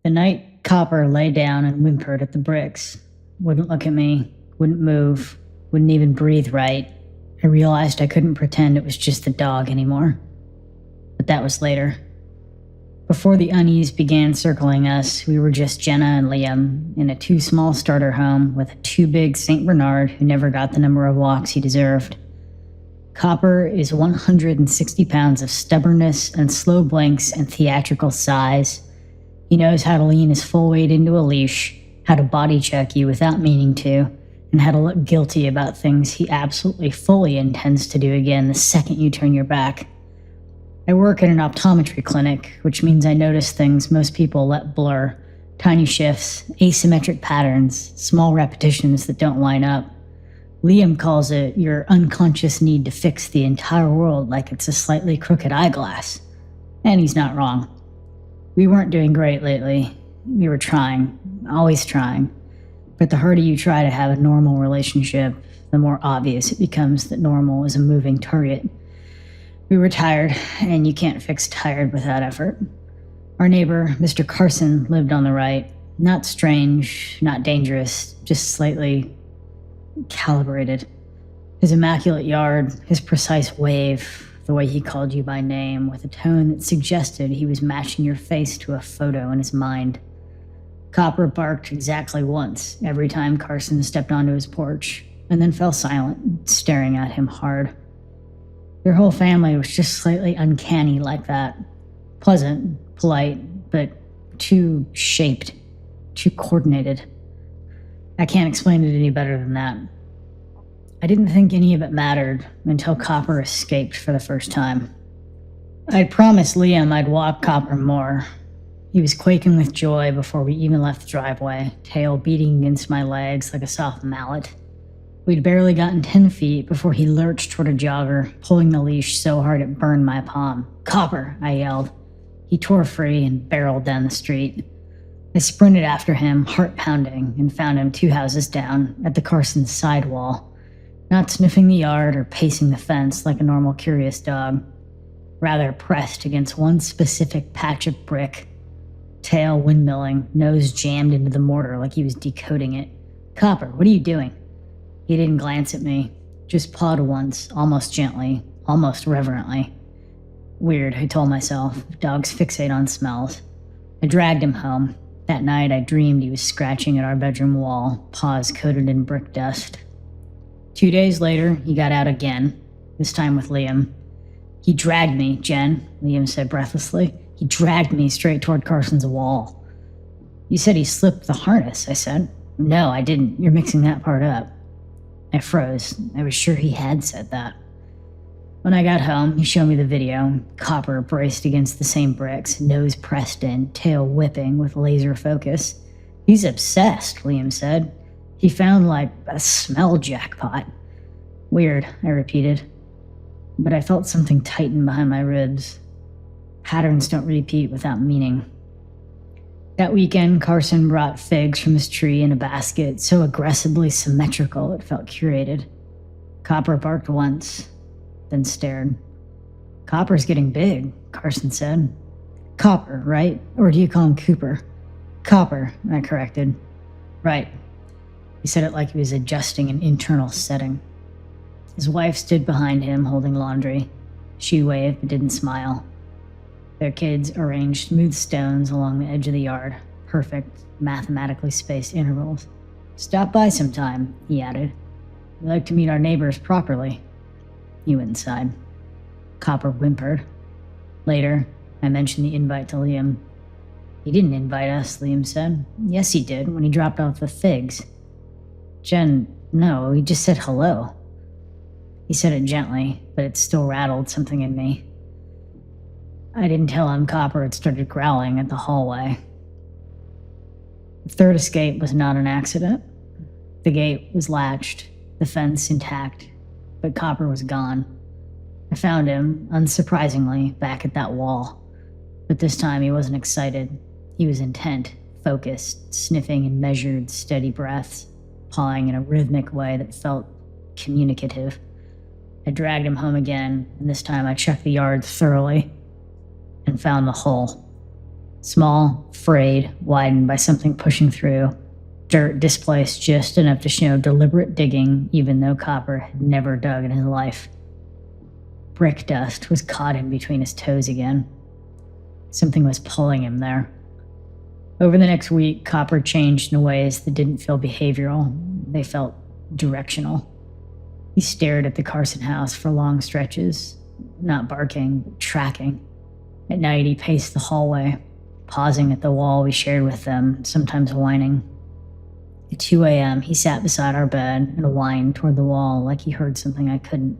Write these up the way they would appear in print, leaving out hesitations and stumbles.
The night Copper lay down and whimpered at the bricks. Wouldn't look at me, wouldn't move, wouldn't even breathe right. I realized I couldn't pretend it was just the dog anymore. But that was later. Before the unease began circling us, we were just Jenna and Liam in a too small starter home with a too big St. Bernard who never got the number of walks he deserved. Copper is 160 pounds of stubbornness and slow blinks and theatrical sighs. He knows how to lean his full weight into a leash, how to body check you without meaning to, and how to look guilty about things he absolutely fully intends to do again the second you turn your back. I work at an optometry clinic, which means I notice things most people let blur. Tiny shifts, asymmetric patterns, small repetitions that don't line up. Liam calls it your unconscious need to fix the entire world like it's a slightly crooked eyeglass. And he's not wrong. We weren't doing great lately. We were trying, always trying. But the harder you try to have a normal relationship, the more obvious it becomes that normal is a moving target. We were tired, and you can't fix tired without effort. Our neighbor, Mr. Carson, lived on the right. Not strange, not dangerous, just slightly calibrated. His immaculate yard, his precise wave, the way he called you by name, with a tone that suggested he was matching your face to a photo in his mind. Copper barked exactly once every time Carson stepped onto his porch, and then fell silent, staring at him hard. Their whole family was just slightly uncanny like that. Pleasant, polite, but too shaped, too coordinated. I can't explain it any better than that. I didn't think any of it mattered until Copper escaped for the first time. I'd promised Liam I'd walk Copper more. He was quaking with joy before we even left the driveway, tail beating against my legs like a soft mallet. We'd barely gotten 10 feet before he lurched toward a jogger, pulling the leash so hard it burned my palm. "Copper!" I yelled. He tore free and barreled down the street. I sprinted after him, heart pounding, and found him 2 houses down, at the Carson's side wall, not sniffing the yard or pacing the fence like a normal curious dog, rather pressed against one specific patch of brick, tail windmilling, nose jammed into the mortar like he was decoding it. "Copper, what are you doing?" He didn't glance at me, just pawed once, almost gently, almost reverently. Weird, I told myself. Dogs fixate on smells. I dragged him home. That night I dreamed he was scratching at our bedroom wall, paws coated in brick dust. 2 days later, he got out again, this time with Liam. "He dragged me, Jen," Liam said breathlessly. "He dragged me straight toward Carson's wall." "You said he slipped the harness," I said. "No, I didn't. You're mixing that part up." I froze. I was sure he had said that. When I got home, he showed me the video. Copper braced against the same bricks, nose pressed in, tail whipping with laser focus. "He's obsessed," Liam said. "He found like a smell jackpot." "Weird," I repeated. But I felt something tighten behind my ribs. Patterns don't repeat without meaning. That weekend, Carson brought figs from his tree in a basket, so aggressively symmetrical it felt curated. Copper barked once, then stared. "Copper's getting big," Carson said. "Copper, right? Or do you call him Cooper?" "Copper," I corrected. "Right." He said it like he was adjusting an internal setting. His wife stood behind him, holding laundry. She waved but didn't smile. Their kids arranged smooth stones along the edge of the yard, perfect, mathematically spaced intervals. "Stop by sometime," he added. "We like to meet our neighbors properly." He went inside. Copper whimpered. Later, I mentioned the invite to Liam. "He didn't invite us," Liam said. "Yes, he did, when he dropped off the figs." "Jen, no, he just said hello." He said it gently, but it still rattled something in me. I didn't tell him Copper had started growling at the hallway. The third escape was not an accident. The gate was latched, the fence intact, but Copper was gone. I found him, unsurprisingly, back at that wall. But this time he wasn't excited. He was intent, focused, sniffing in measured, steady breaths, pawing in a rhythmic way that felt communicative. I dragged him home again, and this time I checked the yard thoroughly and found the hole. Small, frayed, widened by something pushing through. Dirt displaced just enough to show deliberate digging, even though Copper had never dug in his life. Brick dust was caught in between his toes again. Something was pulling him there. Over the next week, Copper changed in ways that didn't feel behavioral. They felt directional. He stared at the Carson house for long stretches, not barking, but tracking. At night, he paced the hallway, pausing at the wall we shared with them, sometimes whining. At 2 a.m., he sat beside our bed and whined toward the wall like he heard something I couldn't.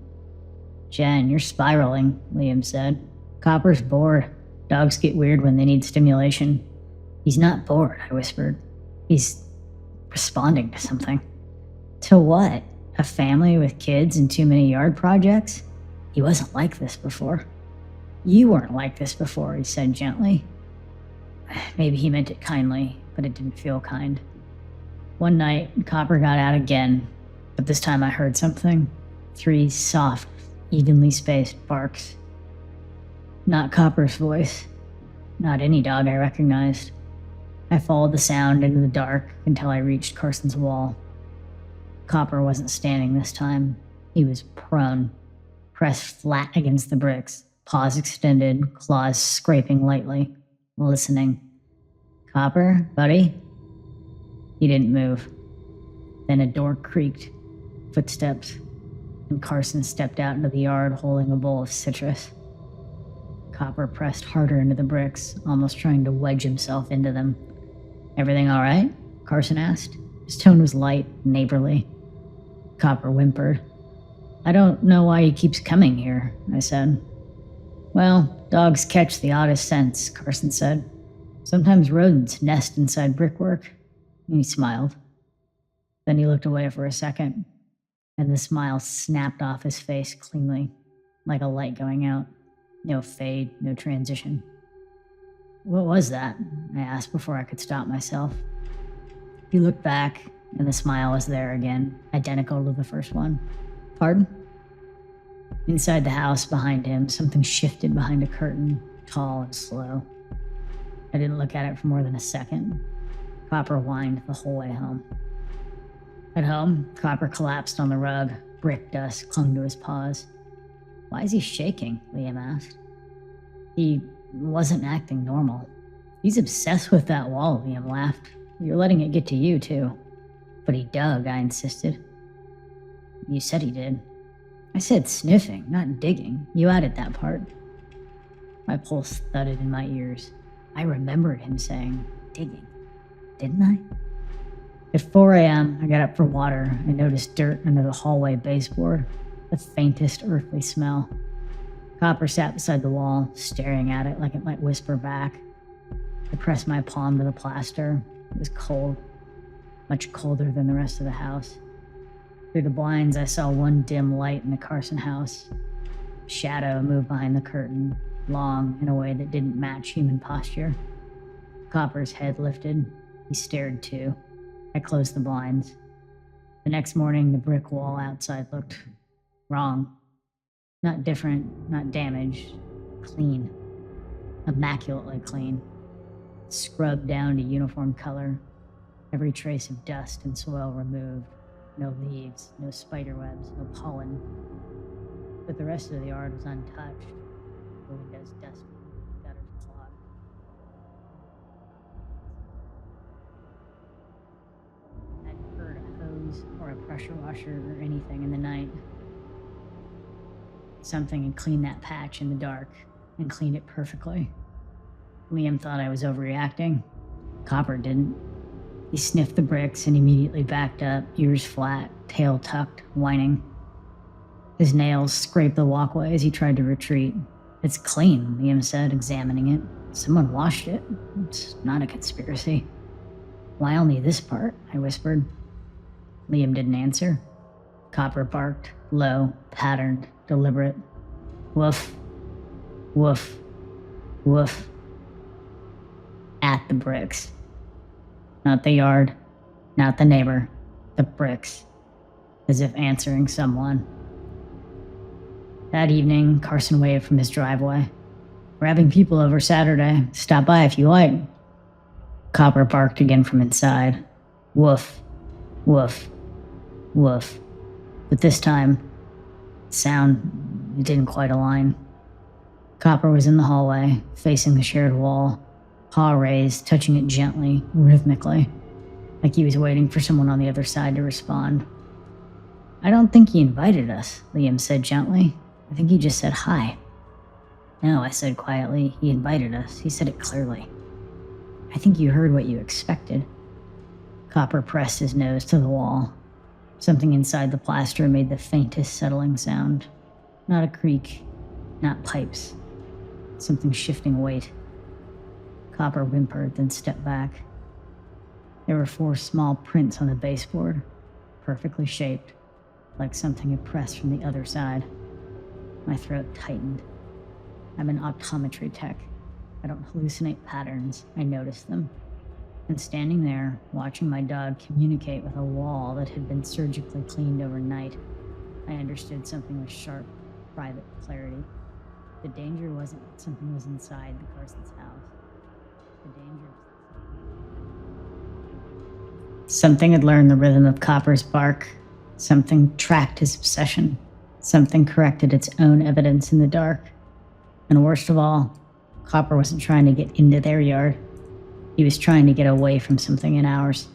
"Jen, you're spiraling," Liam said. "Copper's bored. Dogs get weird when they need stimulation." "He's not bored," I whispered. "He's responding to something." "To what? A family with kids and too many yard projects? He wasn't like this before." "You weren't like this before," he said gently. Maybe he meant it kindly, but it didn't feel kind. One night, Copper got out again, but this time I heard something. 3 soft, evenly spaced barks. Not Copper's voice. Not any dog I recognized. I followed the sound into the dark until I reached Carson's wall. Copper wasn't standing this time. He was prone, pressed flat against the bricks, paws extended, claws scraping lightly, listening. "Copper, buddy?" He didn't move. Then a door creaked, footsteps, and Carson stepped out into the yard holding a bowl of citrus. Copper pressed harder into the bricks, almost trying to wedge himself into them. "Everything all right?" Carson asked. His tone was light, neighborly. Copper whimpered. "I don't know why he keeps coming here," I said. "Well, dogs catch the oddest scents," Carson said. "Sometimes rodents nest inside brickwork." And he smiled. Then he looked away for a second, and the smile snapped off his face cleanly, like a light going out. No fade, no transition. "What was that?" I asked before I could stop myself. He looked back, and the smile was there again, identical to the first one. "Pardon?" Inside the house behind him, something shifted behind a curtain, tall and slow. I didn't look at it for more than a second. Copper whined the whole way home. At home, Copper collapsed on the rug. Brick dust clung to his paws. "Why is he shaking?" Liam asked. "He wasn't acting normal." "He's obsessed with that wall," Liam laughed. "You're letting it get to you, too." "But he dug," I insisted. "You said he did." "I said sniffing, not digging. You added that part." My pulse thudded in my ears. I remembered him saying, "digging," didn't I? At 4 a.m., I got up for water and noticed dirt under the hallway baseboard, the faintest earthly smell. Copper sat beside the wall, staring at it like it might whisper back. I pressed my palm to the plaster. It was cold, much colder than the rest of the house. Through the blinds, I saw one dim light in the Carson house. Shadow moved behind the curtain, long in a way that didn't match human posture. Copper's head lifted. He stared too. I closed the blinds. The next morning, the brick wall outside looked wrong. Not different, not damaged. Clean. Immaculately clean. Scrubbed down to uniform color. Every trace of dust and soil removed. No leaves, no spiderwebs, no pollen. But the rest of the yard was untouched. The windows dusty, gutters clogged. I hadn't heard a hose or a pressure washer or anything in the night. Something had cleaned that patch in the dark and cleaned it perfectly. Liam thought I was overreacting. Copper didn't. He sniffed the bricks and immediately backed up, ears flat, tail tucked, whining. His nails scraped the walkway as he tried to retreat. "It's clean," Liam said, examining it. "Someone washed it. It's not a conspiracy." "Why only this part?" I whispered. Liam didn't answer. Copper barked, low, patterned, deliberate. Woof, woof, woof. At the bricks. Not the yard, not the neighbor, the bricks, as if answering someone. That evening, Carson waved from his driveway. Grabbing people over Saturday. Stop by if you like. Copper barked again from inside. Woof, woof, woof. But this time, the sound, it didn't quite align. Copper was in the hallway, facing the shared wall, paw raised, touching it gently, rhythmically, like he was waiting for someone on the other side to respond. I don't think he invited us, Liam said gently. I think he just said hi. No, I said quietly, he invited us. He said it clearly. I think you heard what you expected. Copper pressed his nose to the wall. Something inside the plaster made the faintest settling sound. Not a creak, not pipes. Something shifting weight. Copper whimpered, then stepped back. There were 4 small prints on the baseboard, perfectly shaped, like something had pressed from the other side. My throat tightened. I'm an optometry tech. I don't hallucinate patterns, I notice them. And standing there, watching my dog communicate with a wall that had been surgically cleaned overnight, I understood something with sharp, private clarity. The danger wasn't that something was inside the Carson's house. The danger was something had learned the rhythm of Copper's bark. Something tracked his obsession. Something corrected its own evidence in the dark. And worst of all, Copper wasn't trying to get into their yard. He was trying to get away from something in ours.